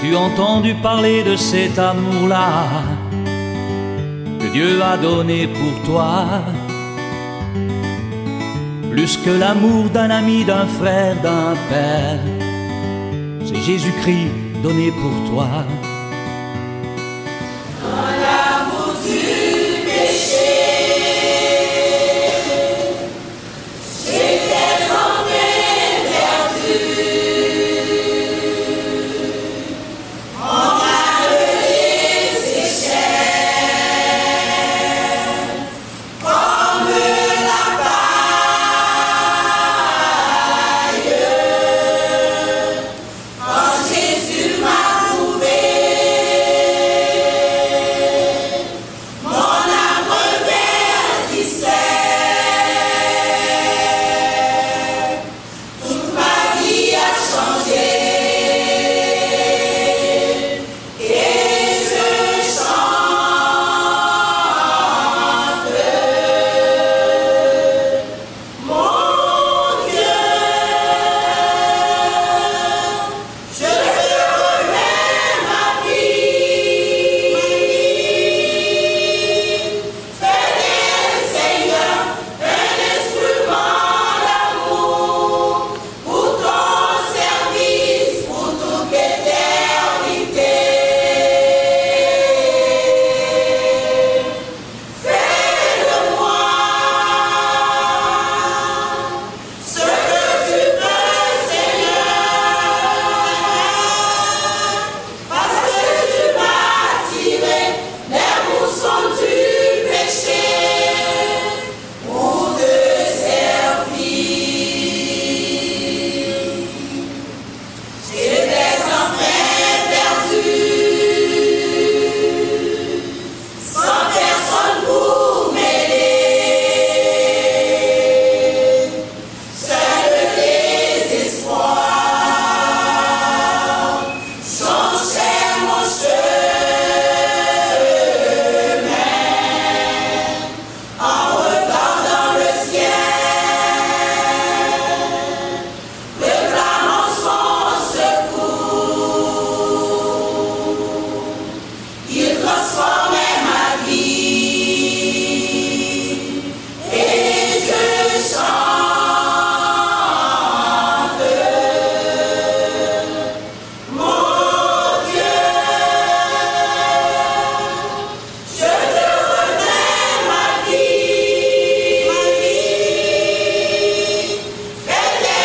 As-tu entendu parler de cet amour-là que Dieu a donné pour toi? Plus que l'amour d'un ami, d'un frère, d'un père, c'est Jésus-Christ donné pour toi. Dans l'amour du péché, j'étais en peine perdue. On m'a laissé cher, comme la paille. Quand Jésus m'a trouvé, mon âme reverdissait. Toute ma vie a changé et je chante. Mon Dieu, je te remets ma vie. Fais-le, Seigneur, un instrument d'amour pour ton service, pour toute l'éternité. Fais de moi ce que tu veux, Seigneur, parce que tu m'as tiré des boussons du péché pour te servir. J'étais enfin perdue, sans personne pour m'aider, seul le désespoir changeait mon chemin. En regardant le ciel, réclamant son secours, il transformait ma vie et je chante. Mon Dieu, je te remets ma vie. Fais-le,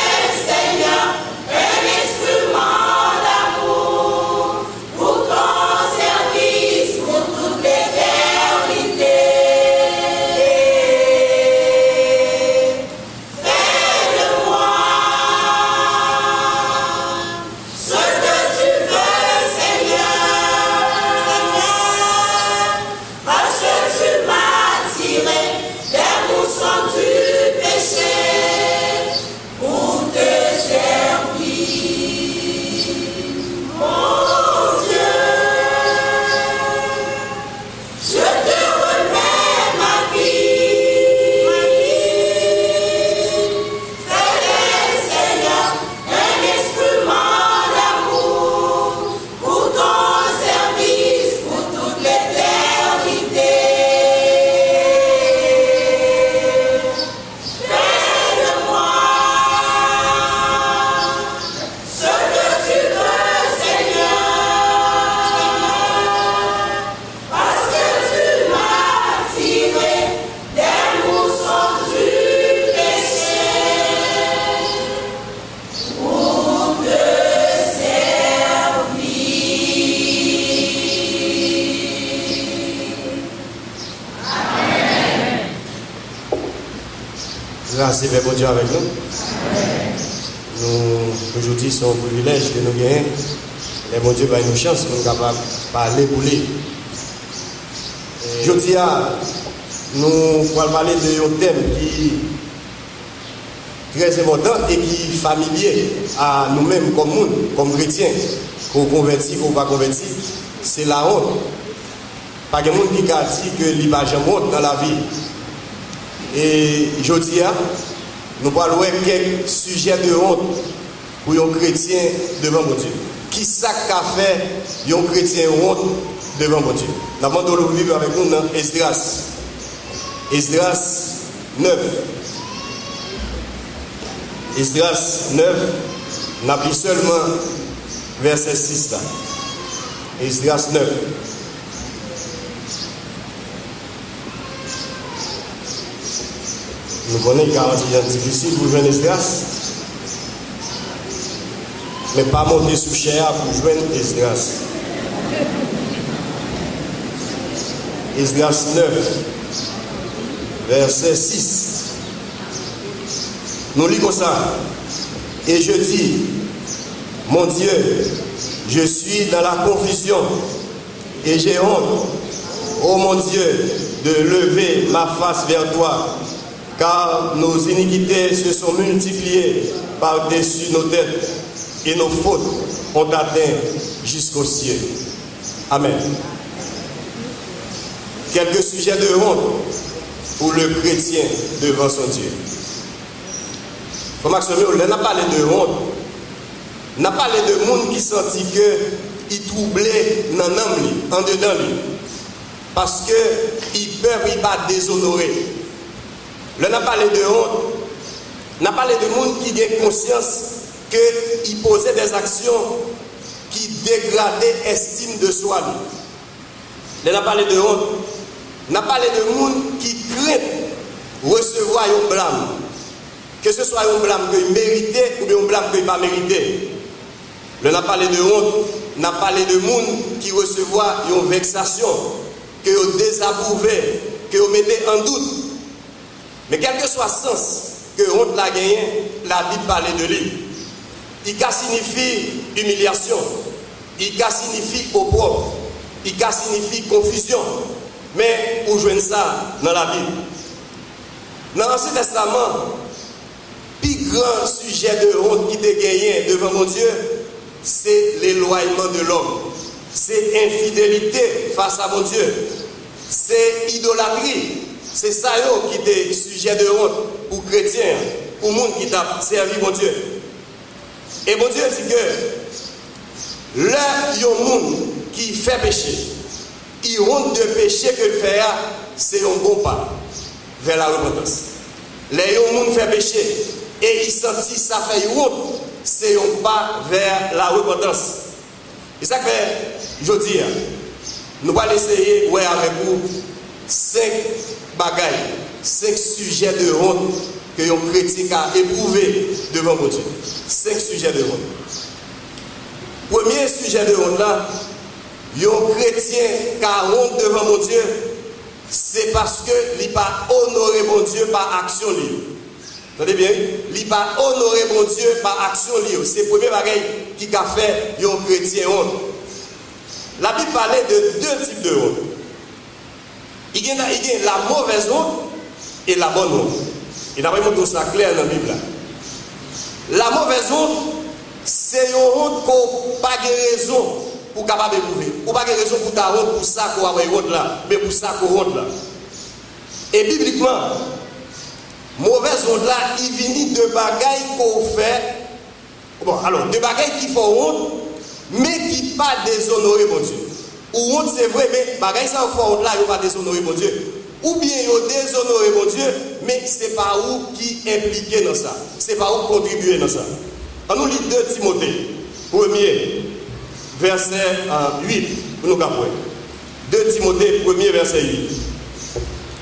Seigneur, un instrument d'amour pour ton service, pour toute l'éternité. Fais de moi ce que tu veux, Seigneur, parce que tu m'as tiré des boussons du péché pour te servir. Mon Dieu, je te remets ma vie. Fais-le, Seigneur, un instrument d'amour pour ton service, pour toute l'éternité. Fais de moi ce que tu veux, Seigneur, parce que tu m'as tiré des boussons du péché pour te servir. Grâce et bon Dieu avec nous. Nous, aujourd'hui, c'est un privilège que nous gagnons. Et bon Dieu va nous chance pour nous capables de parler pour lui. Aujourd'hui, nous allons parler de un thème qui est très important et qui est familier à nous-mêmes comme monde, comme chrétiens, qu'on convertit ou pas converti. C'est la honte. Pas de monde qui a dit que il n'y a pas de honte dans la vie. Et aujourd'hui, nous parlons de quelques sujets de honte pour un chrétien devant mon Dieu. qui ça qu'a fait un chrétien honte devant mon Dieu. Nous avons le livre avec nous dans Esdras. Esdras 9. Esdras 9, n'a pris seulement verset 6 là. Esdras 9. Nous connaissons 40 ans difficile pour jouer Esdras. Mais pas monter sous chair pour jouer Esdras. Esdras 9, verset 6. Nous lisons ça. Et je dis, mon Dieu, je suis dans la confusion et j'ai honte, ô mon Dieu, de lever ma face vers toi, car nos iniquités se sont multipliées par-dessus nos têtes et nos fautes ont atteint jusqu'au ciel. Amen. Quelques sujets de honte pour le chrétien devant son Dieu. Comme on a parlé de honte, on a parlé de monde qui sentit que il troublait dans l'âme, en dedans lui, parce que il peur, il pas déshonorer. On a parlé de honte, on a parlé de monde qui a conscience qu'il posait des actions qui dégradaient l'estime de soi. On a parlé de honte, on a parlé de monde qui craint recevoir un blâme. Que ce soit un blâme qu'il méritait ou bien un blâme qu'il n'a pas mérité. On a parlé de honte, on a parlé de monde qui recevoir une vexation, que vous désapprouvé, que vous mettez en doute. Mais quel que soit le sens que honte l'a gagné, la Bible parlait de lui. Il signifie humiliation, il signifie opprobre, il signifie confusion. Mais où joindre ça dans la Bible? Dans l'Ancien Testament, le plus grand sujet de honte qui t'est gagné devant mon Dieu, c'est l'éloignement de l'homme. C'est infidélité face à mon Dieu. C'est idolâtrie. C'est ça qui est sujet de honte pour chrétiens, pour monde qui t'a servi mon Dieu. Et mon Dieu dit que là, il y a un monde qui fait péché. Il honte de péché que le fait, c'est un bon pas vers la repentance. Là, il y a un monde qui fait péché. Et il sentit ça fait honte, c'est un pas vers la repentance. Et ça fait, je dis, nous allons essayer, ouais, avec vous, 5 bagailles, 5 sujets de honte que les chrétiens ont éprouvé devant mon Dieu. 5 sujets de honte. Premier sujet de honte là, les chrétiens qui ont honte devant mon Dieu, c'est parce qu'il n'a pas honoré mon Dieu par action libre. Vous entendez bien? Il n'a pas honoré mon Dieu par action libre. C'est le premier bagage qui a fait un chrétien honte. La Bible parlait de 2 types de honte. Il y a la mauvaise honte et la bonne honte. Et d'après moi, tout ça clair dans la Bible. La mauvaise honte, c'est une honte qu'on n'a pas de raison pour capable d'éprouver. Ou pas de raison pour ta honte, pour ça qu'on a honte là, mais pour ça qu'on honte là. Et bibliquement, mauvaise honte là, il vient de bagailles qu'on fait. Bon, alors, de bagailles qui font honte, mais qui pas déshonorer mon Dieu. Ou honte, c'est vrai, mais bagailles ça font honte là, il pas déshonorer mon Dieu. Ou bien il déshonorer mon Dieu, mais c'est pas où qui impliqué dans ça. C'est pas où contribuer dans ça. On nous lit 2 Timothée, 1er, verset 8, pour nous capter. 2 Timothée, 1er, verset 8.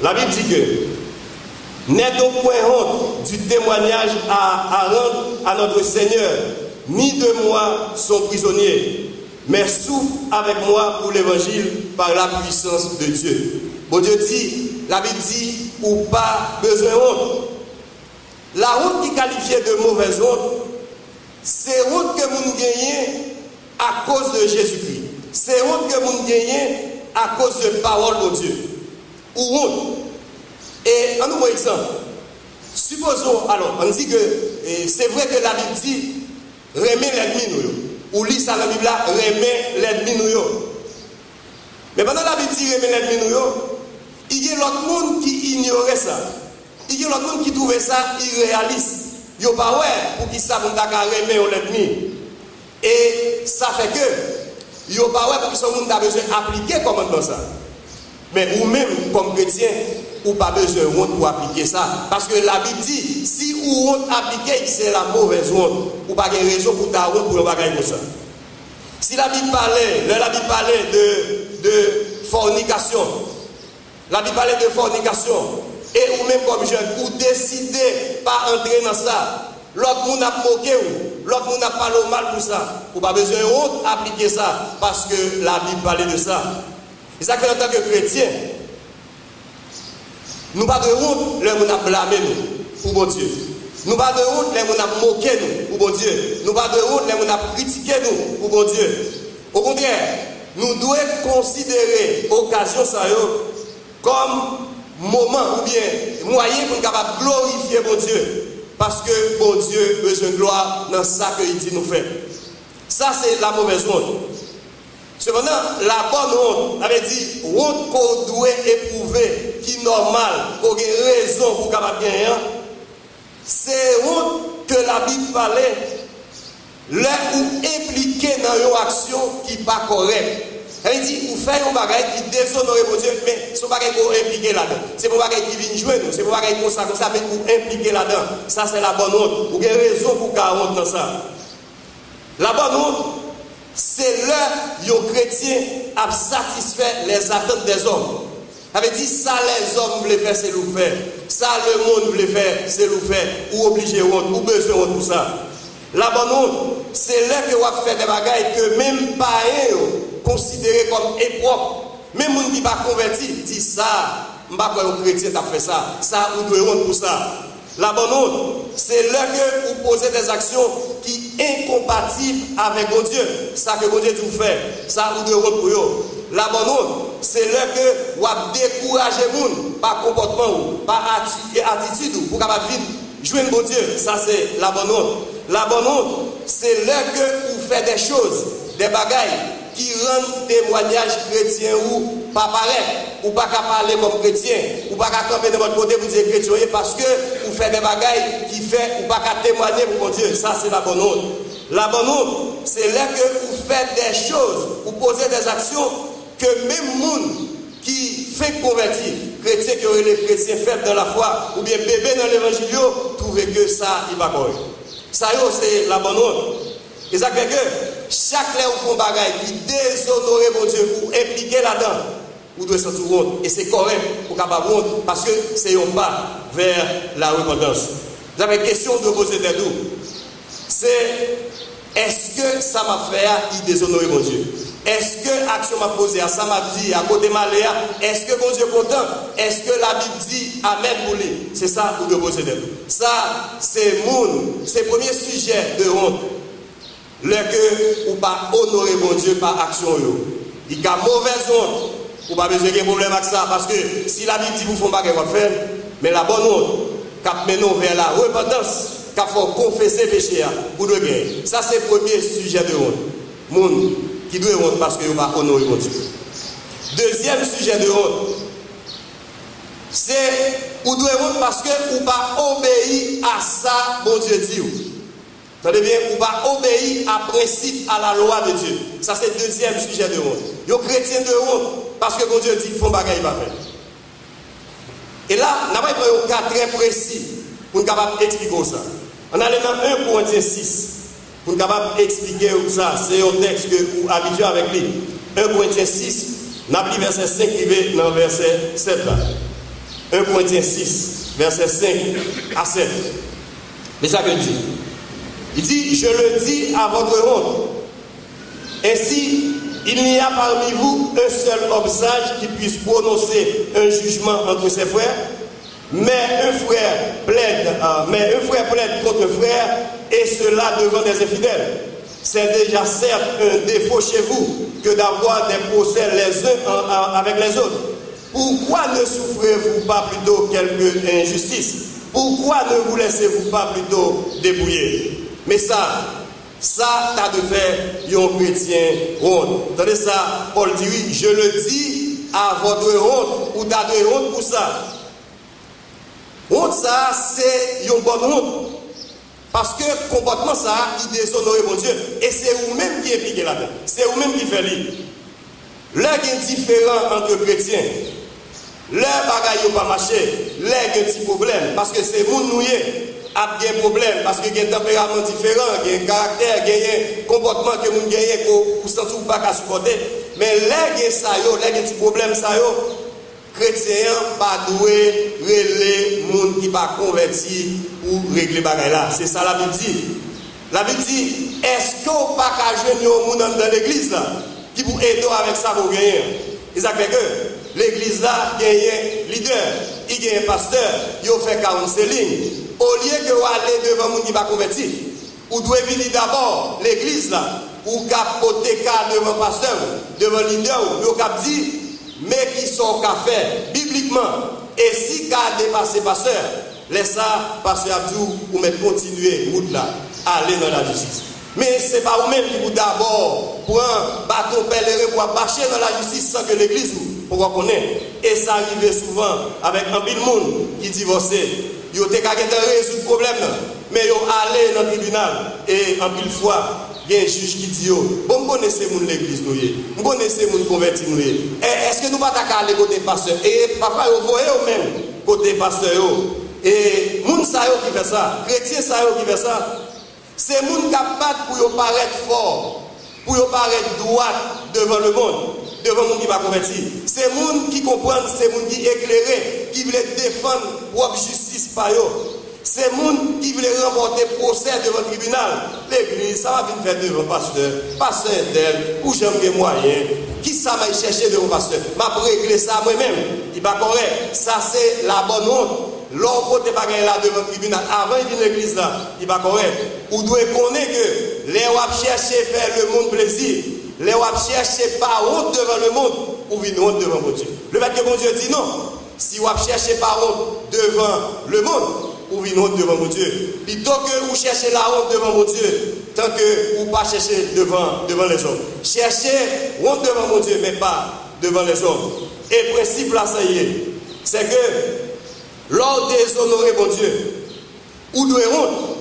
La Bible dit que n'aie donc point honte du témoignage à rendre à notre Seigneur, ni de moi son prisonnier, mais souffre avec moi pour l'évangile par la puissance de Dieu. Bon Dieu dit, la Bible dit, ou pas besoin de honte. La honte qui est qualifiée de mauvaise honte, c'est honte que vous gagnez à cause de Jésus-Christ. C'est honte que vous gagnez à cause de parole de Dieu. Ou honte. Et un nouveau exemple. Supposons, alors, on dit que c'est vrai que la Bible dit, remet l'ennemi nous. Ou lit ça dans la Bible là, remet l'ennemi nous. Mais pendant la Bible dit, remet l'ennemi nous, il y a l'autre monde qui ignorait ça. Il y a l'autre monde qui trouvait ça irréaliste. Il n'y a pas ouais pour qui ça, on t'a remet l'ennemi. Et ça fait que, il n'y a pas pour que ce monde a besoin d'appliquer commandement ça. Mais vous-même, comme chrétien, vous n'avez pas besoin de honte pour appliquer ça. Parce que la Bible dit, si vous honte appliquer, c'est la mauvaise honte. Vous n'avez pas de raison pour ta honte pour ne pas faire ça. Si la Bible parlait de fornication, la Bible parlait de fornication, et vous-même comme jeune, vous décidez pas entrer dans ça. L'autre monde a moqué ou, l'autre monde a parlé mal pour ça. Vous n'avez pas besoin de honte appliquer ça, parce que la Bible parlait de ça. Et ça fait en tant que chrétien, nous n'avons pas de honte, les gens ont blâmé nous, pour bon Dieu. Nous n'avons pas de honte, les gens ont moqué nous, pour bon Dieu. Nous n'avons pas de honte, les gens ont critiqué nous, pour bon Dieu. Au contraire, nous devons considérer l'occasion comme moment ou bien moyen pour nous capables de glorifier bon Dieu. Parce que bon Dieu a besoin de gloire dans ça qu'il dit nous faire. Ça, c'est la mauvaise honte. Cependant, la bonne honte, avait dit, honte qu'on doit éprouver, qui est normale, qu'on a raison pour capable gagner, c'est honte que la Bible parlait, là où impliqué dans une action qui n'est pas correcte. Elle dit, vous faites un bagage qui déshonore mon Dieu, mais ce n'est pas pour impliquer là-dedans. C'est pour bagage qui vient jouer nous, c'est pour bagage comme ça, mais pour impliquer là-dedans. Ça, c'est la bonne honte. Vous avez raison pour qu'il y ait honte dans ça. La bonne honte, c'est là que les chrétiens a satisfait les attentes des hommes. Ça veut dire ça les hommes voulaient faire, c'est le faire. Ça le monde voulait faire, c'est le faire. Ou obligé honte, ou besoin honte pour ça. La bonne honte, c'est là que vous faites des bagailles que même pas considérés comme impropres. Même les gens qui ne sont pas convertis disent ça. Je ne sais pas pourquoi un chrétien a fait ça. Ça, vous devez honte pour ça. La bonne honte, c'est là que vous posez des actions qui sont incompatibles avec mon Dieu. Ça que mon Dieu vous fait. Ça, vous devez honte pour eux. La bonne honte, c'est là que vous découragez les gens par comportement, par attitude, pour capable vivre. Jouer mon Dieu, ça c'est la bonne honte. La bonne honte, c'est là que vous faites des choses, des bagailles qui rendent témoignage chrétien ou pas pareil, ou pas qu'à parler comme chrétien, ou pas qu'à camper de votre côté pour dire chrétien, parce que vous faites des bagailles qui fait ou pas qu'à témoigner pour mon Dieu. Ça c'est la bonne honte. La bonne honte, c'est là que vous faites des choses, vous posez des actions que même monde qui fait convertir, chrétien qui aurait les chrétiens faits dans la foi, ou bien bébé dans l'évangile, trouvez que ça, il va correct. Ça, c'est la bonne honte. Et ça fait que chaque fois où vous faites des bagailles qui déshonore mon Dieu, vous impliquez là-dedans, vous devez sentir honte. Et c'est correct pour capable honte, parce que c'est un pas vers la repentance. Vous avez une question de poser des doutes. C'est, est-ce que ça m'a fait, il déshonore mon Dieu? Est-ce que l'action m'a posé, ça m'a dit, à côté maléa, est-ce que mon Dieu est content? Est-ce que la Bible dit Amen pour lui? C'est ça pour nous poser des doutes. Ça, c'est le premier sujet de honte. Le que ou pas honorer mon Dieu par action. Il y a mauvaise honte. Ou pas besoin de problème avec ça. Parce que si la Bible dit vous faites pas quelque chose, mais la bonne honte, qui mène vers la repentance, qui faut confesser péché pour de gagner. Ça, c'est le premier sujet de honte. Monde qui doit honte parce que vous pas honorer mon Dieu. Deuxième sujet de honte, c'est vous devez honte parce que vous pas obéir à ça, mon Dieu dit. Attendez bien, vous pas obéir à principe, à la loi de Dieu. Ça, c'est le deuxième sujet de honte. Vous chrétiens de honte parce que mon Dieu dit qu'ils font bagaille, il va faire. Et là, nous avons un cas très précis pour nous capable d'expliquer ça. On a dans 1 Corinthiens 6 pour nous capable d'expliquer ça. C'est un texte que vous habituez avec lui. 1 Corinthiens 6, nous avons verset 5 qui va dans verset 7 là. 1 Corinthiens 6, verset 5 à 7. Mais ça que dit. Il dit, je le dis à votre honte. Ainsi, il n'y a parmi vous un seul homme sage qui puisse prononcer un jugement entre ses frères, mais un frère plaide contre un frère, et cela devant des infidèles. C'est déjà certes un défaut chez vous que d'avoir des procès les uns avec les autres. Pourquoi ne souffrez-vous pas plutôt quelque injustice? Pourquoi ne vous laissez-vous pas plutôt débrouiller? Mais ça t'as de faire un chrétien honte. Attendez ça, Paul dit oui, je le dis à votre honte, ou t'as de honte pour ça. Honte ça, c'est une bonne honte. Parce que le comportement, ça, il déshonore mon Dieu. Et c'est vous-même qui impliquez là-dedans. C'est vous-même qui fait l'île. Là, il y a un différent entre chrétiens. Là, il n'y a pas marché. Là, il y a un petit problème. Parce que c'est vous nouillé. Il y a un problème. Parce qu'il y a un tempérament différent, il y a un caractère, il y a un comportement que vous gagnez pour ne sentir pas qu'à supporter. Mais là, il y a ça, là, il y a un petit problème, ça, chrétien pas doué régler monde qui pas converti pour régler bagaille là. C'est ça la Bible dit. La Bible dit, est-ce qu'on pas qu'à joindre au monde dans l'église là qui vous aide avec ça pour gagner? Et ça fait que l'église là gagne un leader, il gagne un pasteur, il fait counseling. Au lieu que vous allez devant monde qui pas converti, vous devez venir d'abord l'église là, ou capoter devant pasteur, devant leader, ou cap dit mais qui sont qu'à faire bibliquement. Et si qu'a dépassé pasteur, laisse ça, pasteur Abdou, ou mettre continuer route là, aller dans la justice. Mais ce n'est pas vous-même qui vous d'abord pour un bâton pèlerin pour marcher dans la justice sans que l'église pour reconnaître. Et ça arrive souvent avec un pile monde qui divorçait. Ils ont résoudre le problème, mais ils ont allé dans le tribunal et en pile fois. Il y a un juge qui dit, bon, vous connaissez l'église, vous connaissez les convertis. Est-ce que nous ne pouvons pas aller côté pasteur? Et parfois, vous voyez même côté pasteur. Et les gens qui fait ça, les chrétiens qui fait ça, c'est les gens qui battent pour paraître fort, pour paraître droit devant le monde, devant le monde qui va convertir. C'est les gens qui comprennent, c'est les gens qui éclairent, qui veulent défendre leur justice par eux. C'est les gens qui veulent remporter procès devant le tribunal. L'église, ça va venir faire devant le pasteur, pasteur tel, ou j'aime des moyens. Qui ça va chercher devant le pasteur? M'a régler ça moi-même. Il va correct. Ça, c'est la bonne honte. L'autre côté pas là devant le tribunal. Avant de venir l'église là, il va correct. Vous devez connaître que les wap chercher faire le monde plaisir. Les wap chercher pas honte devant le monde, ou venir honte devant mon Dieu. Le fait que mon Dieu dit non. Si wap chercher pas honte devant le monde, ou une honte devant mon Dieu. Plutôt que vous cherchez la honte devant mon Dieu, tant que vous ne pas chercher devant les hommes. Cherchez honte devant mon Dieu, mais pas devant les hommes. Et le principe là, ça y est, c'est que lors déshonorer mon Dieu, ou de honte,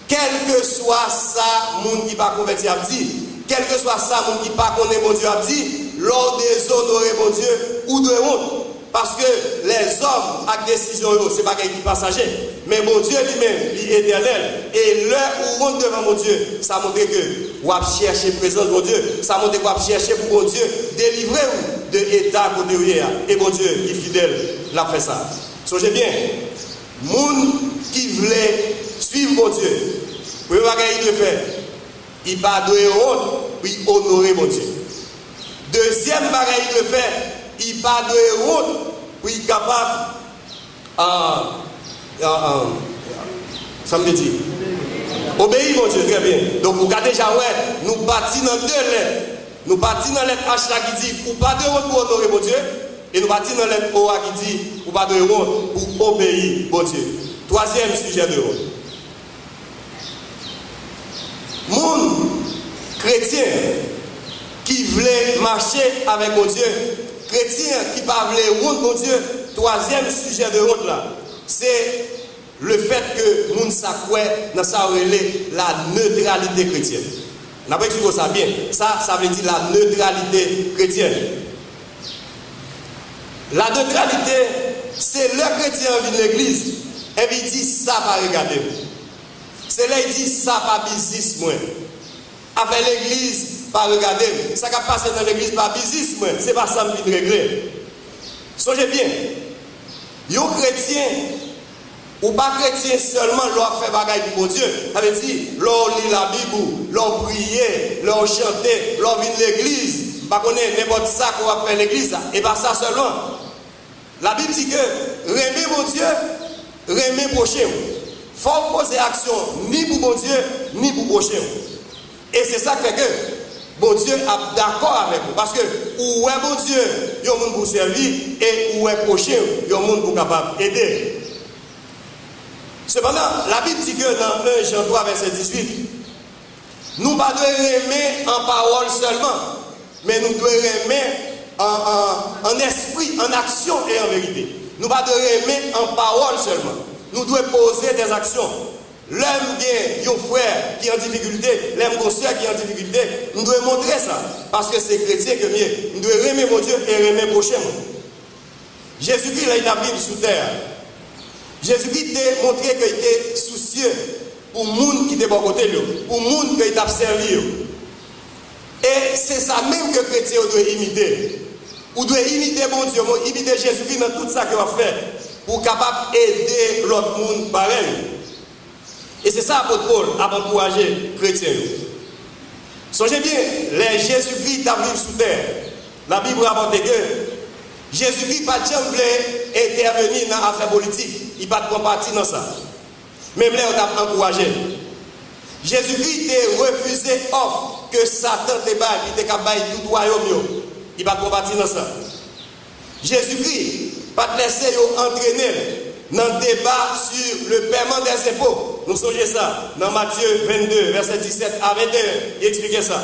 quel que soit ça, monde qui pas converti a dit, quel que soit ça, monde qui pas connaît mon Dieu a dit, lors déshonorer mon Dieu, ou de honte. Parce que les hommes, avec décision, ce n'est pas quelque chose passager. Mais mon Dieu lui-même, il est éternel. Et l'heure où on devant mon Dieu, ça montre que vous avez cherché la présence de mon Dieu. Ça montre que vous avez cherché pour mon Dieu délivrer vous de l'état côté où il y a. Et mon Dieu, qui est fidèle, l'a fait ça. Songez bien, les gens qui voulaient suivre mon Dieu, vous voyez ce qu'il fait. Il va donner honte, puis honorer mon Dieu. Deuxième bagaille qu'il fait, il pas de honte pour être capable ça me dit obéir mon Dieu très bien. Donc vous regardez déjà ouais, nous bâtissons dans deux lettres. Nous bâtissons dans lettre H là qui dit ou pas de honte pour honorer mon Dieu, et nous bâtissons dans lettre O qui dit ou pas de honte pour obéir mon Dieu. Troisième sujet de honte. Monde chrétien qui voulait marcher avec mon Dieu, chrétien qui parlait honte mon Dieu, troisième sujet de honte là, c'est le fait que nous savons dans sa la neutralité chrétienne. On n'a pas expliqué ça bien. Ça veut dire la neutralité chrétienne. La neutralité, c'est le chrétien vient de l'église et il dit ça va regarder. C'est là il dit ça va business moi. Avec l'église pas regarder. Ça qui passe dans l'église pas business moi. C'est pas ça qui régler. Songez bien. Yo chrétien ou pas chrétien seulement leur fait bagaille pour Dieu. Ça veut dire leur lit la Bible, leur prier, leur chanter, leur venir l'église. Pas connaître n'importe ça qu'on va faire l'église et pas ça seulement. La Bible dit que aimer mon Dieu, aimer prochain. Faut poser action ni pour mon Dieu ni pour prochain. Et c'est ça qui fait que bon Dieu est d'accord avec vous. Parce que où est bon Dieu, il y a un monde pour servir, et où est prochain, il y a un monde pour capable d'aider. Cependant, la Bible dit que dans 1 Jean 3, verset 18, nous ne devons pas aimer en parole seulement, mais nous devons aimer en esprit, en action et en vérité. Nous ne devons pas aimer en parole seulement. Nous devons poser des actions. l'homme bien, un frère qui est en difficulté, l'homme une soeur qui est en difficulté, nous devons montrer ça. Parce que c'est chrétien que mieux. Nous devons aimer mon Dieu et aimer mon prochain. Jésus-Christ, il a vécu sous terre. Jésus-Christ a montré qu'il était soucieux pour le monde qui était bon côté, pour le monde qui t'a servi. Et c'est ça même que les chrétiens doivent imiter. Vous devez imiter mon Dieu, imiter Jésus-Christ dans tout ça qu'il va faire pour capable aider l'autre monde pareil. Et c'est ça apôtre Paul a encouragé les chrétiens. Songez bien, les Jésus-Christ a vécu sous terre. La Bible rapporte que Jésus-Christ n'a jamais intervenir dans l'affaire politique. Il n'a pas de parti dans ça. Même là, on a encouragé. Jésus-Christ a refusé offre que Satan te baille, il était capable de tout royaume. Il n'a pas de parti dans ça. Jésus-Christ n'a pas laissé entraîner dans le débat sur le paiement des impôts. Nous songez ça dans Matthieu 22, verset 17 à 21. Il expliquait ça.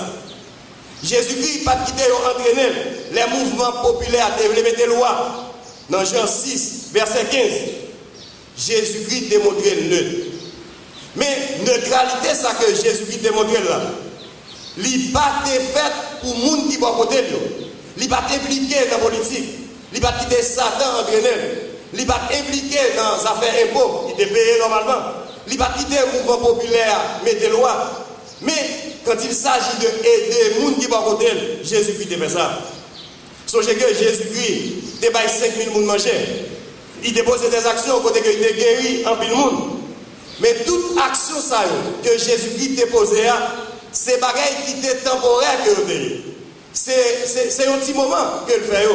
Jésus-Christ n'a pas quitté entraîner les mouvements populaires de mettre des lois. Dans Jean 6, verset 15. Jésus-Christ démontré neutre. Mais neutralité, ça que Jésus-Christ démontré là, il n'a pas été fait pour les gens qui sont à côté de lui. Il n'a pas impliqué dans la politique. Il n'a pas quitté Satan entraîner. Il n'est pas impliqué dans les affaires impôts. Il est payé normalement. Il n'est pas quitté le mouvement populaire, mettre des lois. Mais quand il s'agit d'aider les gens qui sont à côté, Jésus-Christ fait ça. Songez que Jésus-Christ débaille 5000 personnes manger. Il dépose des actions côté qu'il a guéri en pile monde. Mais toute action ça que Jésus-Christ a posée, c'est bagaille qui était temporaire que vous avez. C'est un petit moment que le fait.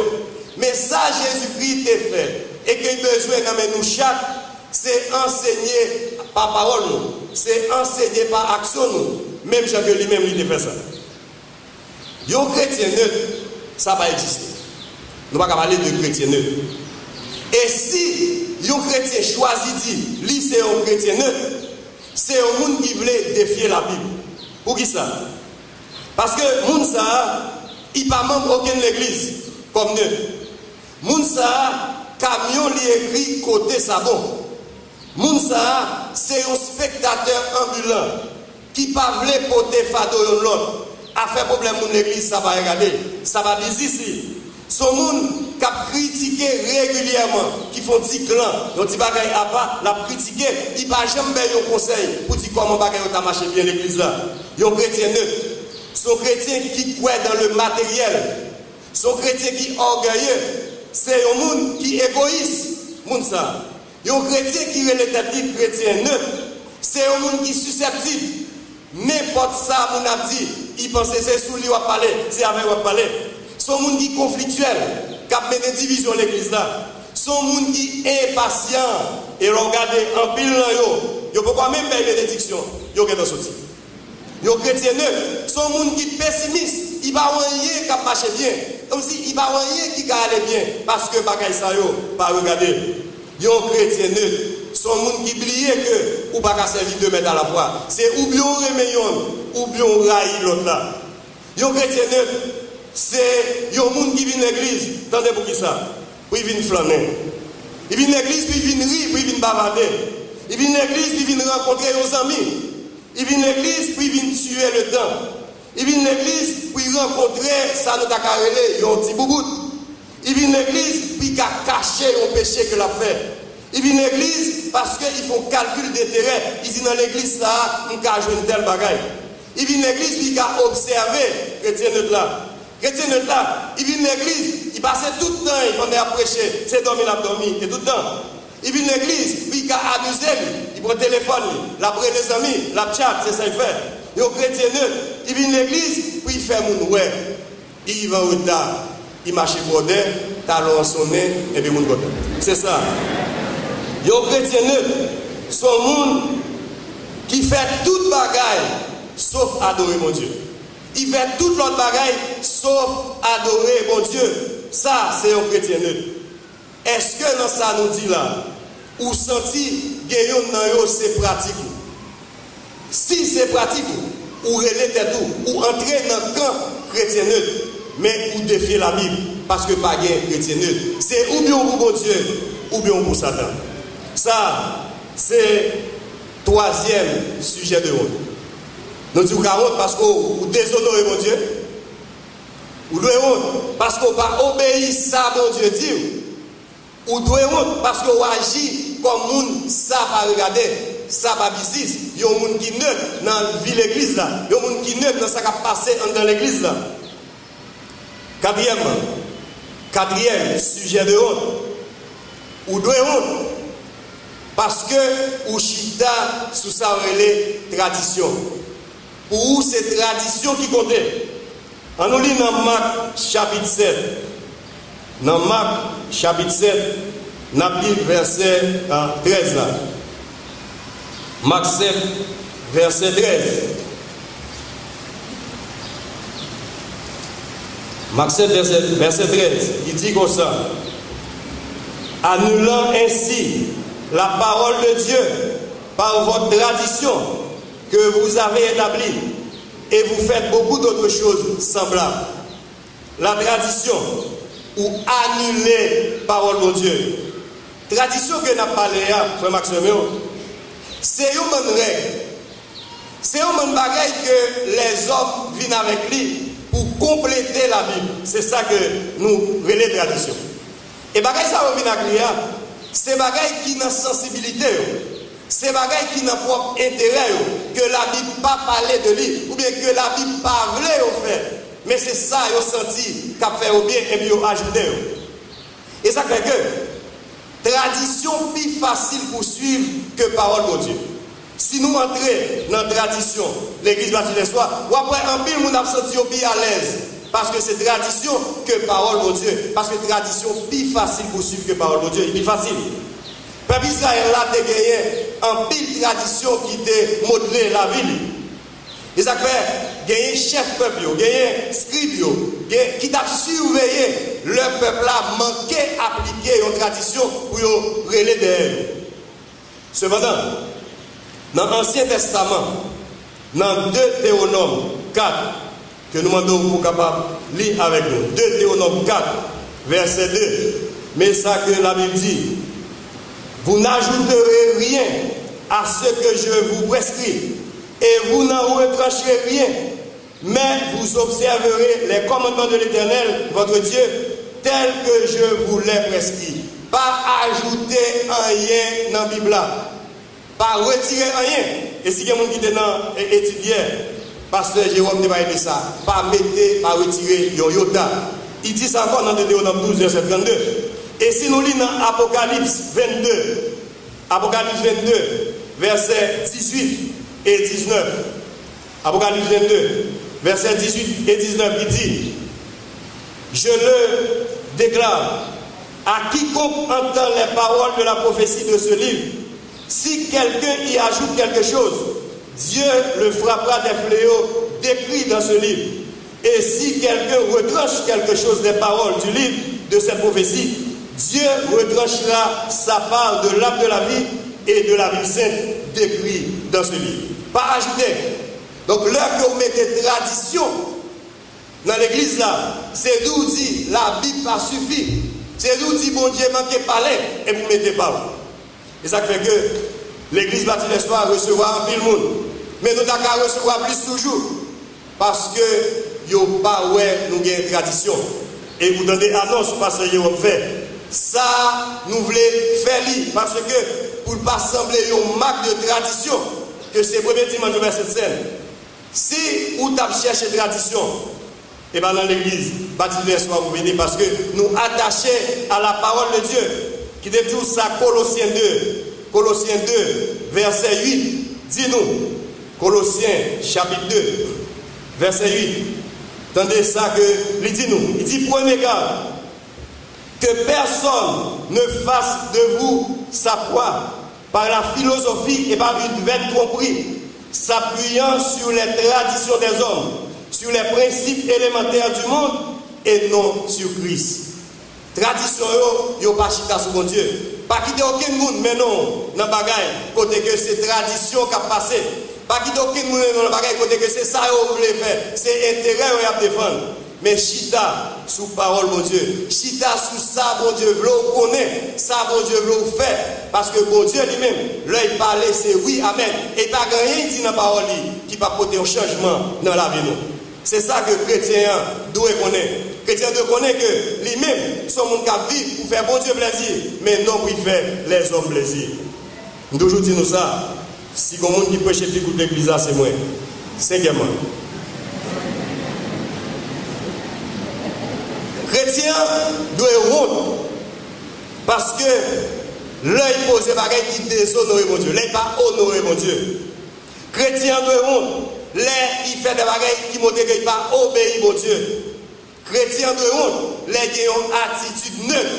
Mais ça, Jésus-Christ a fait. Et qu'il a besoin de nous chaque, c'est enseigner par parole, c'est enseigner par action. Même Jean que lui-même, il a fait ça. Un chrétien neutre, ça va exister. Nous ne pouvons pas parler de chrétien neutre. Et si un chrétien choisit de dire, c'est un chrétien neutre, c'est un monde qui voulait défier la Bible. Pour qui ça? Parce que le monde ça, il n'est pas membre aucune église comme nous. Le monde ça, camion li écrit côté savon. Le monde ça, c'est un spectateur ambulant qui ne pas voulait porter fado l'autre. A fait problème mon église, ça va regarder. Ça va dire ici. Son monde qui a critiqué régulièrement, qui font 10 clans, donc il va à pas, la critiquer, il ne va jamais donner un conseil pour dire comment va marcher bien l'église là. Il y a un chrétien neutre. Son chrétien qui croit dans le matériel. Son chrétien qui est orgueilleux. C'est un monde qui est égoïste. Monde ça. Il y a un chrétien qui est le chrétien neutre. C'est un monde qui est susceptible. N'importe ça, mon a dit, il pense que c'est sous lui qui va parler, c'est avec lui qui va parler. C'est un monde qui est conflictuel, qui a mis des divisions dans l'église là. C'est un monde qui est impatient. Et regardez, en pile, il ne peut pas même faire une bénédiction. Il y a un sorti. Il y a un chrétien neutre. C'est un monde qui est pessimiste. Il va rien qui marche bien. Comme si il va rien qui aller bien. Parce que bagaille ça yo, pas regarder. Il y a un chrétien neutre. C'est un monde qui oublie que ou pas servir deux mètres à la fois. C'est ou bien on remet ou bien on raille l'autre là. Il y a un chrétien neutre. C'est un monde qui vient à l'église. Attendez pour qui ça? Puis il vient flâner. Il vient à l'église, puis il vient rire, puis il vient bavarder. Il vient à l'église, puis il vient rencontrer nos amis. Il vient à l'église, puis il vient tuer le temps. Il vient à l'église, puis il rencontre ça nous a carrelé, il y a un petit boubout. Il vient à l'église, puis il a caché un péché qu'il a fait. Il vient à l'église parce qu'ils font calcul d'intérêt. Il dit dans l'église, ça, on a joué une telle bagaille. Il vient à l'église, puis il a observé, chrétien neutre là. Chrétien neutre là, il vient à l'église, il passait tout le temps, il est à prêcher, c'est dormir, il a dormi, et tout le temps. Il vient à l'église, puis il a abusé, il prend le téléphone, il a pris les amis, la chat, c'est ça qu'il fait. Il est un chrétien neutre, il vient à l'église, puis il fait mon ouais. Il va au retard, il marche brodé, talon sonné, et puis mon côté. C'est ça. Il est un chrétien neutre, son monde qui fait toute bagaille, sauf adorer mon Dieu. Il fait toute l'autre bagaille, sauf adorer mon Dieu. Ça, c'est un chrétien neutre. Est-ce que dans ça nous dit là, ou senti gagnons dans c'est pratique? Si c'est pratique, ou relève tout, ou entrer dans le camp chrétien neutre, mais ou défier la Bible, parce que pas gain chrétien neutre. C'est ou bien pour mon Dieu, ou bien pour Satan. Ça, c'est Troisième sujet de honte. Nous disons honte parce que vous déshonorez mon Dieu. Vous devez honte parce que vous n'avez pas obéi ça, mon Dieu dit. Vous devez honte parce que vous agissez comme moun ça va regarder, ça va business. Il y a un monde qui neutre dans la vie de l'église là. Il y a un monde qui neutre dans ce qui a passé dans l'église là. Quatrième sujet de honte. Vous devez honte parce que vous chita sous sa relais tradition. Pour vous, c'est tradition qui compte. On nous lit dans Marc chapitre 7. Dans Marc chapitre 7, nous avons lu verset 13 là. Marc 7, verset 13. Marc 7, verset 13, il dit comme ça. Annulant ainsi la parole de Dieu par votre tradition que vous avez établie, et vous faites beaucoup d'autres choses semblables. La tradition ou annuler parole de Dieu. Tradition que nous avons parlé, frère Maxime, c'est une bonne règle. C'est une bonne bagaille que les hommes viennent avec lui pour compléter la Bible. C'est ça que nous relèvons tradition. Et bagaille ça revient avec lui, c'est bagaille qui n'a sensibilité. C'est bagaille qui n'a pas intérêt que la Bible pas parler de lui ou bien que la Bible pas vrai au fait. Mais c'est ça yo senti qu'a fait au bien et puis yo ajouté. Et ça fait que tradition plus facile pour suivre que parole de Dieu. Si nous entrons dans la tradition, l'église baptiste du soir, ou après un pile nous avons senti plus à l'aise parce que c'est tradition que parole de Dieu. Parce que tradition plus facile pour suivre que parole de Dieu, il est plus facile. Peuple Israël là a gagné en pile tradition qui t'a modelé la ville. Et ça fait gagner chef peuple, gagner scribe, qui t'a surveillé le peuple là manqué appliquer une tradition pour relayer derrière. Cependant, dans l'Ancien Testament, dans 2 Théronome 4, que nous demandons pour capable de lire avec nous, 2 Théronome 4, verset 2, mais ça que la Bible dit. Vous n'ajouterez rien à ce que je vous prescris, et vous n'en retrancherez rien, mais vous observerez les commandements de l'Éternel, votre Dieu, tels que je vous les prescris. Pas ajouter rien dans la Bible, pas retirer rien. Et si quelqu'un qui était dans l'étudier, pasteur Jérôme ne va pas ça, pas mettre, pas retirer yota. Il dit ça encore dans Deutéronome 12, verset 32. Et si nous lisons dans Apocalypse 22, versets 18 et 19, Apocalypse 22, versets 18 et 19, il dit, je le déclare, à quiconque entend les paroles de la prophétie de ce livre, si quelqu'un y ajoute quelque chose, Dieu le frappera des fléaux décrits dans ce livre. Et si quelqu'un retranche quelque chose des paroles du livre de cette prophétie, Dieu retranchera sa part de l'arbre de la vie et de la vie sainte décrit dans ce livre. Pas ajouter. Donc l'heure que vous mettez tradition dans l'église là, c'est d'où dit la Bible pas suffit. C'est d'où dit bon Dieu manquez parler et vous mettez pas. Et ça fait que l'église baptiste du soir recevra un pile monde. Mais nous devons recevoir plus toujours. Parce que yo pas ouais nous avons une tradition. Et vous donnez annonce parce que vous fait. Ça, nous voulons faire lire parce que pour ne pas sembler une marque de tradition, que c'est le premier dimanche de cette scène. Si vous cherchez tradition, et bien dans l'église, baptiste du soir, vous venez parce que nous attachons à la parole de Dieu, qui dit tout ça, Colossiens 2, verset 8, dis-nous, Colossiens chapitre 2, verset 8, attendez ça que, il dit nous, il dit, prenez garde, que personne ne fasse de vous sa proie par la philosophie et par une vaine tromperie, s'appuyant sur les traditions des hommes, sur les principes élémentaires du monde et non sur Christ. Tradition, yo pas chita sur mon Dieu. Pas quitter aucun monde, mais non, dans le bagaille, côté que c'est tradition qui a passé. Pas quitter aucun monde dans le bagaille, côté que c'est ça que vous voulez faire. C'est intérêt à défendre. mais chita sous parole mon Dieu. Chita sous ça bon Dieu veut connaître, ça bon Dieu veut faire. Parce que bon Dieu lui-même, l'œil parler c'est oui, amen. Et pas rien dit dans la parole qui va porter un changement dans la vie. C'est ça que le chrétien doit connaître. Le chrétien doit connaître que lui-même, son monde qui vit pour faire bon Dieu plaisir, mais non pour faire les hommes plaisir. Nous toujours disons ça. Si il y a un monde qui prêche plus de l'église, c'est moi. Cinquièmement. Chrétien doit honte parce que l'œil pose des bagages qui déshonorent mon Dieu. L'œil pas honorer mon Dieu. Chrétien doit honte. L'œil il fait des bagages qui montrent qu'il pas obéir mon Dieu. Chrétien doit honte. L'œil qui a une attitude neutre.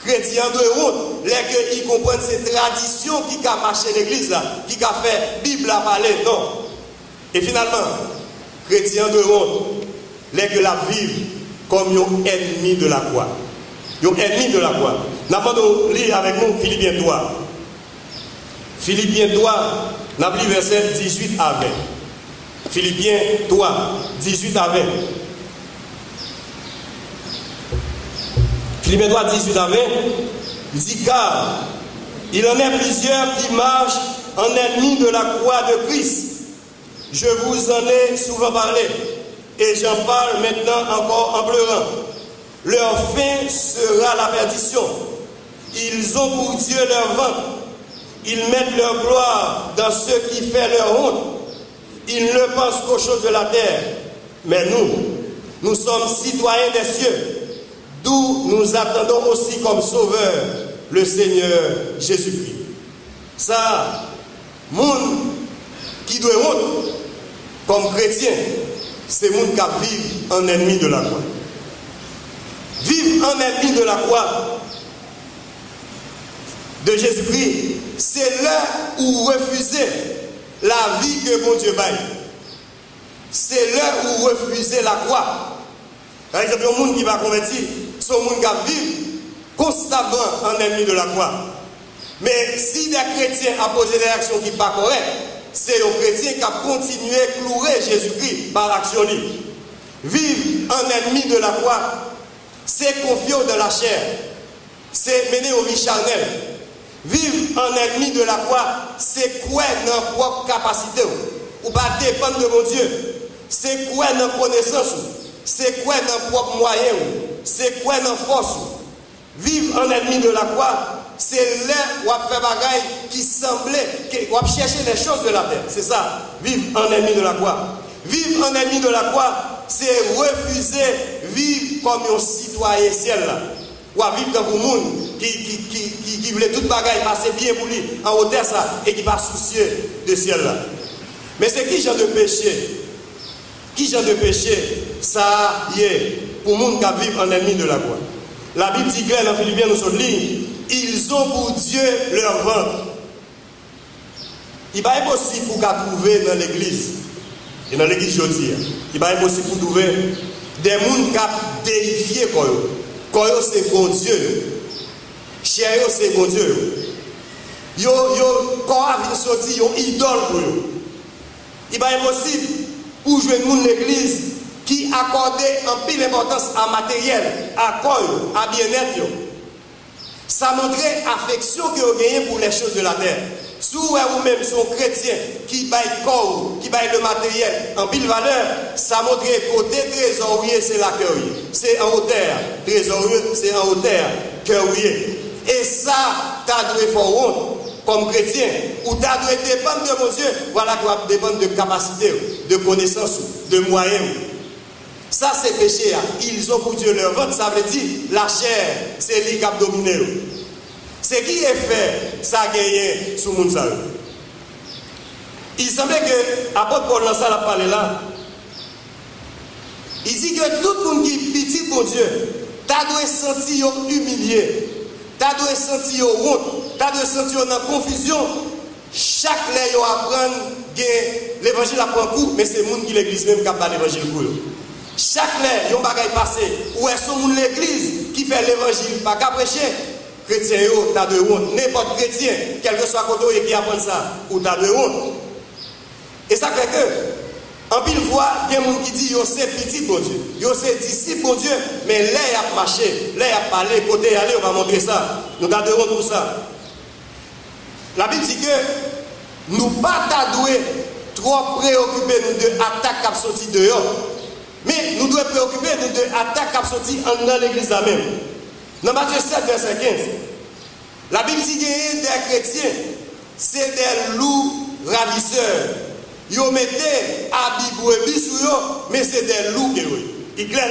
Chrétien doit honte. L'œil qui comprend ces traditions qui a marché l'église là, qui a fait Bible à parler. Non. Et finalement, chrétien doit honte. L'œil que la vive comme un ennemi de la croix. Un ennemi de la croix. Nous allons lire avec nous Philippiens 3. Philippiens 3, nous allons lire verset 18 à 20. Philippiens 3, 18 à 20. Philippiens 3, 18 à 20. Il dit car il en est plusieurs qui marchent en ennemi de la croix de Christ. Je vous en ai souvent parlé. Et j'en parle maintenant encore en pleurant. Leur fin sera la perdition. Ils ont pour Dieu leur ventre. Ils mettent leur gloire dans ce qui fait leur honte. Ils ne pensent qu'aux choses de la terre. Mais nous sommes citoyens des cieux, d'où nous attendons aussi comme sauveur le Seigneur Jésus-Christ. Ça, monde qui doit honte comme chrétien, c'est le monde qui vit en ennemi de la croix. Vivre en ennemi de la croix de Jésus-Christ, c'est là où refuser la vie que bon Dieu baille. C'est là où refuser la croix. Par exemple, un monde qui va convertir, c'est un monde qui vit constamment en ennemi de la croix. Mais si des chrétiens ont posé des actions qui ne sont pas correctes, c'est un chrétien qui a continué à clouer Jésus-Christ par l'action libre. Vivre en ennemi de la croix, c'est confier dans la chair, c'est mener aux vies charnelles. Vivre en ennemi de la croix, c'est quoi dans propre capacité ou pas dépendre de mon Dieu. C'est quoi dans connaissance, c'est quoi dans propre moyen, c'est quoi dans force. Vivre en ennemi de la croix, c'est là où on fait bagaille qui semblait, où on chercher les choses de la terre. C'est ça, vivre en ennemi de la croix. Vivre en ennemi de la croix, c'est refuser vivre comme un citoyen ciel là. Ou à vivre dans le monde qui voulait toute bagaille passer bien pour lui en hauteur ça et qui va soucier de ciel là. Mais c'est qui genre de péché? Qui genre de péché? Ça y est, pour le monde qui vit en ennemi de la croix. La Bible dit clair dans Philippiens, nous sommes ligne, ils ont pour Dieu leur ventre. Il va être possible pour qu'à trouver dans l'église, et dans l'église aujourd'hui, il va être possible pour trouver des gens qui ont déifié quoi. Quoi c'est bon Dieu. Cher c'est bon Dieu. Yo quand a sorti yon idole pour eux. Il va être possible pour jouer dans l'église qui accordait en pile importance à matériel, à corps, à bien-être. Ça montrait l'affection que vous gagnez pour les choses de la terre. Si vous-même sont chrétiens qui baillent corps, qui baillent le matériel en pile valeur, ça montrait côté trésorier, c'est la cœur. C'est en hauteur. Trésorier, c'est en hauteur. Cœur. Et ça, tu as dû faire honte comme chrétien, ou tu as dû dépendre de mon Dieu. Voilà, tu dois dépendre de capacité, de connaissance, de moyens. Ça, c'est péché. Ils ont pour Dieu leur ventre. Ça veut dire la chair, c'est lui qui a dominé. C'est qui est fait, ça a gagné sous le monde. Il semblait que, l'apôtre Paul dans ça, la parlé là, il dit que tout le monde qui est petit pour Dieu, tu dois sentir humilié, tu dois sentir honte, tu dois sentir dans la confusion. Chaque lait qu'on apprend, l'évangile apprend coup, mais c'est le monde qui l'église même qui a l'évangile pour eux. Chaque lait, il y a un bagage passé, où est-ce que l'église qui fait l'évangile, pas qu'à prêcher, chrétien, tu as de honte. N'importe chrétien, quel que soit côté qui apprend ça, ou tu as de honte. Et ça fait que, En pile fois, il y a des gens qui disent que c'est petit bon Dieu, c'est disciple bon Dieu, mais là il a marché, là il a parlé, côté aller, on va montrer ça. Nous garderons tout ça. La Bible dit que nous ne pas trop préoccuper nous de l'attaque qui a sorti dehors, mais nous devons préoccuper nous de l'attaque qui a sorti dans l'église même. Dans Matthieu 7, verset 15, la Bible dit qu'il y a des chrétiens, c'est des loups ravisseurs. Ils mettaient habits brebis sur eux, mais c'est des loups qui sont. Il est clair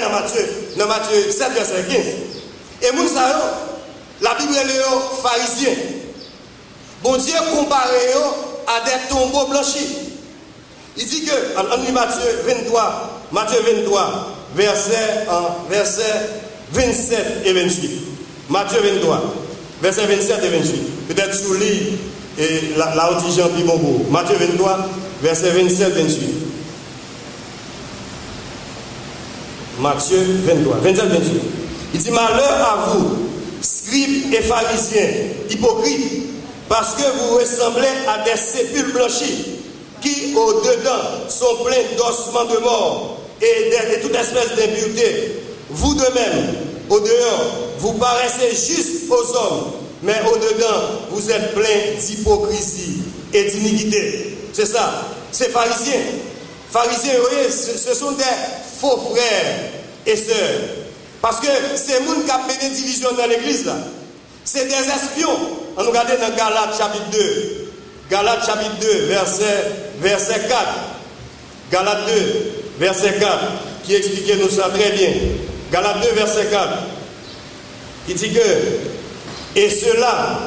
dans Matthieu 7, verset 15. Et nous savons, la Bible est les pharisiens. Bon Dieu compare à des tombeaux blanchis. Il dit que, en Matthieu 23, verset 27 et 28. Matthieu 23, verset 27 et 28. Peut-être sous lit et la haute Jean Pibongo. Matthieu 23, verset 27 et 28. Matthieu 23, 27 et 28. Il dit, malheur à vous, scribes et pharisiens, hypocrites, parce que vous ressemblez à des sépulcres blanchis, qui au-dedans sont pleins d'ossements de mort et de toute espèce d'impureté. Vous de même, au-dehors, vous paraissez juste aux hommes, mais au-dedans, vous êtes pleins d'hypocrisie et d'iniquité. C'est ça, c'est pharisiens. Pharisiens, vous voyez, ce sont des faux frères et sœurs. Parce que c'est le monde qui a mené des divisions dans l'église là. C'est des espions. On nous regarde dans Galates chapitre 2. Galates chapitre 2, verset 4. Galates 2, verset 4, qui expliquait nous ça très bien. Galates 2, verset 4, qui dit que, et cela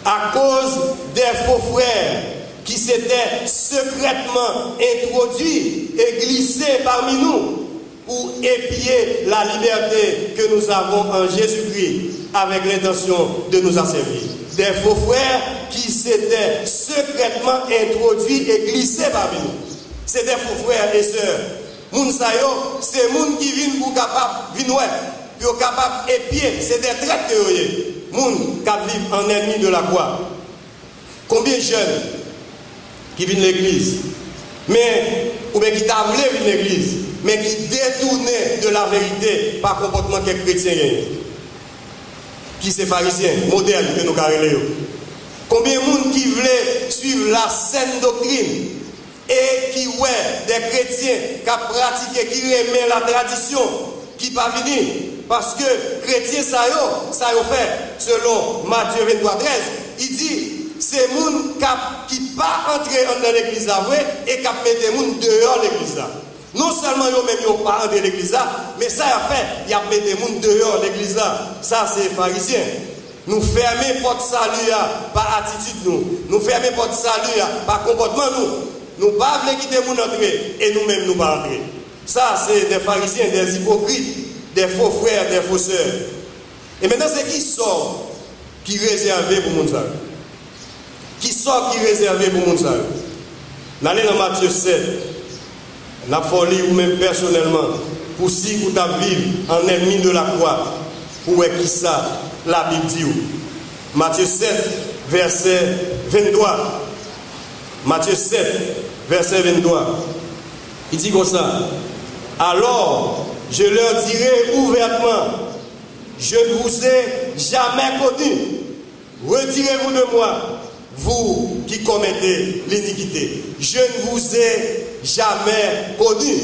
à cause des faux frères qui s'étaient secrètement introduits et glissés parmi nous pour épier la liberté que nous avons en Jésus-Christ avec l'intention de nous asservir. Des faux frères qui s'étaient secrètement introduits et glissés parmi nous. C'est des faux frères et sœurs. Moun sayo, c'est moun qui viennent pour capable venir pour capable épier, c'est des traîtres théoriques. Moun qui vivent en ennemi de la croix. Combien de jeunes qui viennent l'église, mais ou bien qui t'a voulu venir l'église, mais qui détournaient de la vérité par comportement que chrétien qui c'est pharisien, modèle que nous carrelons. Combien de monde qui voulait suivre la saine doctrine et qui ouais des chrétiens qui pratiquent, qui remet la tradition, qui pas venir parce que chrétien ça y fait selon Matthieu 23, 13, il dit c'est monde qui pas entrer dans l'église vrai et qui met des gens dehors l'église là. Non seulement ils même ils pas entrer l'église là, mais ça a fait, il y a mis des gens dehors l'église là. Ça c'est pharisien. Nous fermer porte salut par attitude nous fermer porte salut par comportement nous pas voulons quitter les gens entrer et nous-mêmes nous pas entrer. Ça c'est des pharisiens, des hypocrites, des faux frères, des faux sœurs. Et maintenant c'est qui sort qui réservé pour mon salut. Qui sort qui réservé pour mon salut. N'allez dans Matthieu 7. N'a folie ou même personnellement pour si vous vivre en ennemi de la croix pour qui ça la Bible dit. Matthieu 7 verset 23. Matthieu 7 verset 23. Il dit comme ça. Alors je leur dirai ouvertement, je ne vous ai jamais connu. Retirez-vous de moi, vous qui commettez l'iniquité. Je ne vous ai jamais connu.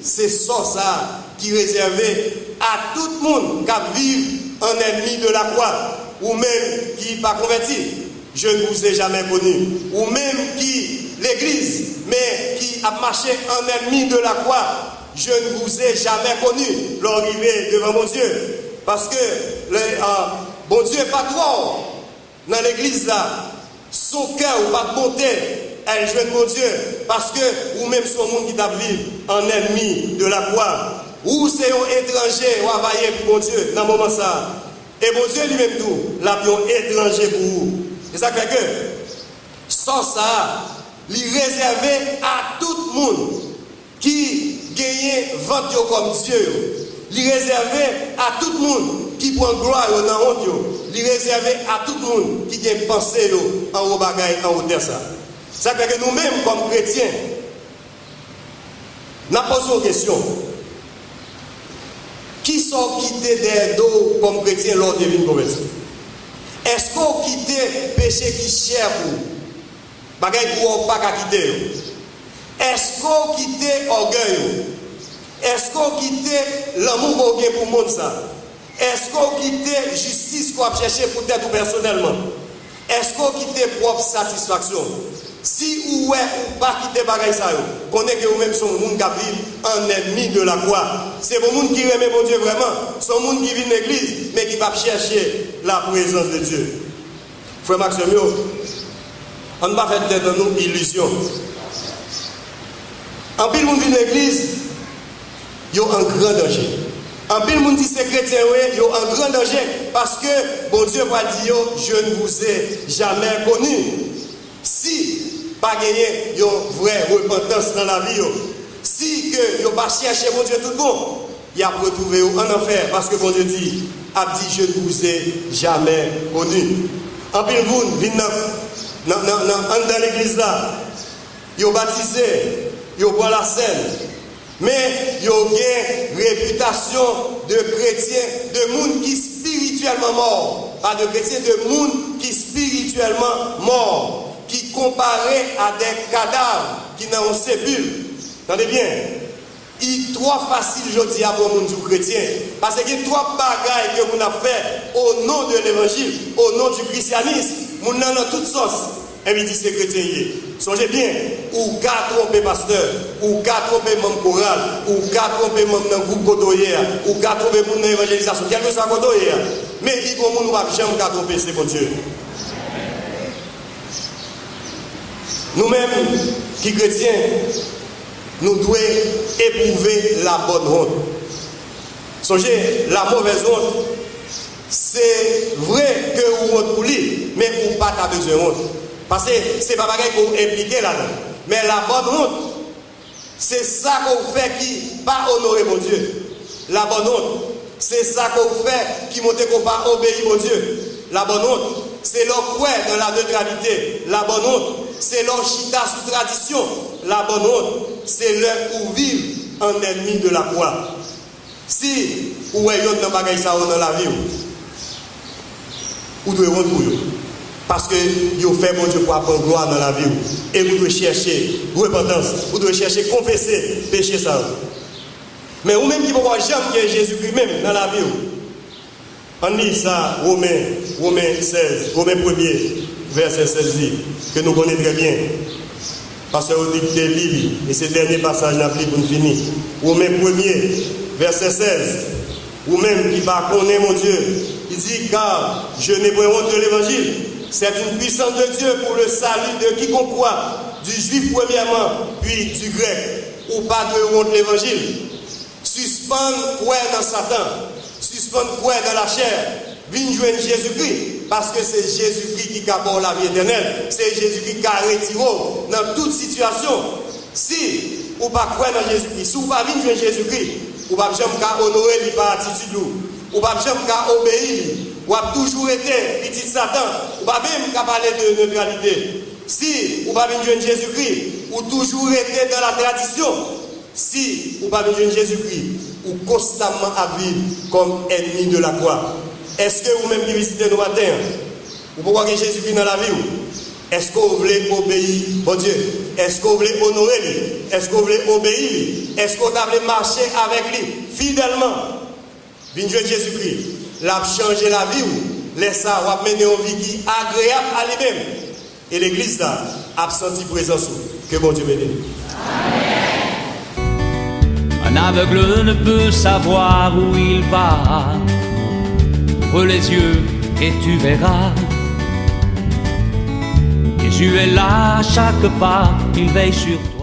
C'est ça qui est réservé à tout le monde qui vit en ennemi de la croix, ou même qui n'est pas converti. Je ne vous ai jamais connu. Ou même qui l'église, mais qui a marché en ennemi de la croix. Je ne vous ai jamais connu. L'arrivée devant mon Dieu. Parce que bon Dieu n'est pas trop dans l'église là. Son cœur ou pas de bonté, elle joue mon Dieu, parce que ou même son monde qui t'a vivre en ennemi de la croix, ou c'est un étranger ou availlé pour mon Dieu dans le moment ça. Et mon Dieu lui-même tout, l'avion étranger pour vous. C'est ça fait que sans ça, il est réservé à tout le monde qui gagne ventre comme Dieu. Il est réservé à tout le monde qui prend gloire dans honte. Il est réservé à tout le monde qui a pensé en haut bagaille, en haut terre ça. Ça fait que nous-mêmes, comme chrétiens, N'a posé une question. Qui sont quittés des dos comme chrétiens lors de vie conversion? Est-ce qu'on quitte péché qui cher pour vous? Bagay pour pas quitter. Est-ce qu'on quitte orgueil? Est-ce qu'on quitte l'amour qu'on a pour le monde ça? Est-ce qu'on quitte justice qu'on a cherché pour tête ou personnellement? Est-ce qu'on quitte propre satisfaction? Si ou ouais ou pas quitter bagay ça, connaît que vous-même sont monde qui vivent un ennemi de la croix. C'est pour monde qui aime mon Dieu vraiment. Son monde qui vit l'église, mais qui va chercher la présence de Dieu. Frère Maxime, on ne va pas faire de nous illusion. En pile monde vit l'église, il y a un grand danger. En pile monde dit c'est chrétien, il y a un grand danger parce que bon Dieu va dire je ne vous ai jamais connu. Si pas gagner une vraie repentance dans la vie, si que vous pas chercher mon Dieu tout bon, il a retrouvé en enfer parce que bon Dieu dit je ne vous ai jamais connu. En pile vous venez dans l'église là, vous baptisé, vous boit la scène, mais vous avez une réputation de chrétien, de monde qui spirituellement mort, pas de chrétien, de monde qui spirituellement mort. Qui comparé à des cadavres qui n'ont sépulcre. Entendez bien? Il est trop facile, je dis, à pour les chrétiens. Parce qu'il y a trois bagailles que vous avez fait au nom de l'évangile, au nom du christianisme. Vous avez dans toutes sortes. Et il dit c'est chrétien. Songez bien, ou qu'à tromper pasteur, ou qu'à tromper membre choral, ou qu'à tromper membre d'un groupe cotoyer, ou qu'à tromper pour l'évangélisation, quel que soit cotoyer. Mais il y a des gens qui ne jamais tromper, c'est bon Dieu. Nous-mêmes, qui chrétiens, nous devons éprouver la bonne honte. Songez, la mauvaise honte, c'est vrai que vous honte pour lui, mais vous n'avez pas besoin de honte. Parce que ce n'est pas pareil pour impliquer là-dedans. Mais la bonne honte, c'est ça qu'on fait qui n'a pas honoré mon Dieu. La bonne honte, c'est ça qu'on fait qui montre qu'on n'a pas obéi mon Dieu. La bonne honte, c'est leur croire dans la neutralité. La bonne honte, c'est leur chita sous tradition. La bonne honte, c'est leur où vivre un ennemi de la croix. Si vous avez un bagage dans la vie, vous devez honte pour eux. Parce que vous faites mon Dieu pour apprendre gloire dans la vie. Et vous devez chercher repentance. Vous devez chercher confesser péché ça. Mais vous-même qui ne pouvez jamais que Jésus-Christ même dans la vie. On lit ça, Romains 16, Romains 1er, verset 16 dit, que nous connaissons très bien. Parce que vous dites que Bible, et ce dernier passage n'a plus pour nous finir. Romains 1er, verset 16, vous-même qui va connaître mon Dieu, il dit, car je n'ai pas honte de l'évangile, c'est une puissance de Dieu pour le salut de quiconque croit, du juif premièrement, puis du grec, ou pas de honte de l'évangile. Suspendre quoi dans Satan, suspendre quoi dans la chair, viens joindre Jésus-Christ, parce que c'est Jésus-Christ qui apporte la vie éternelle, c'est Jésus-Christ qui a retiré dans toute situation. Si vous ne pas croire dans Jésus-Christ, si vous ne pas venir joindre Jésus-Christ, vous ne pouvez jamais honorer lui par attitude, vous ne pouvez jamais obéir, vous avez toujours été petit Satan, vous ne pouvez même parler de neutralité. Si vous ne pas venir joindre Jésus-Christ, vous avez toujours été dans la tradition. Si vous ne pas venir joindre Jésus-Christ, ou constamment à vivre comme ennemi de la croix. Est-ce que vous-même qui visitez nos matins, vous pouvez voir Jésus-Christ dans la vie? Est-ce que vous voulez obéir au Dieu? Est-ce que vous voulez honorer lui? Est-ce que vous voulez obéir lui? Est-ce que vous voulez marcher avec lui fidèlement? Venez joindre Jésus-Christ. L'a changer la vie, laisse ça, vous mener une vie qui est agréable à lui-même. Et l'église là, a senti présence. Que bon Dieu bénisse. Un aveugle ne peut savoir où il va. Ouvre les yeux et tu verras. Jésus est là à chaque pas, il veille sur toi.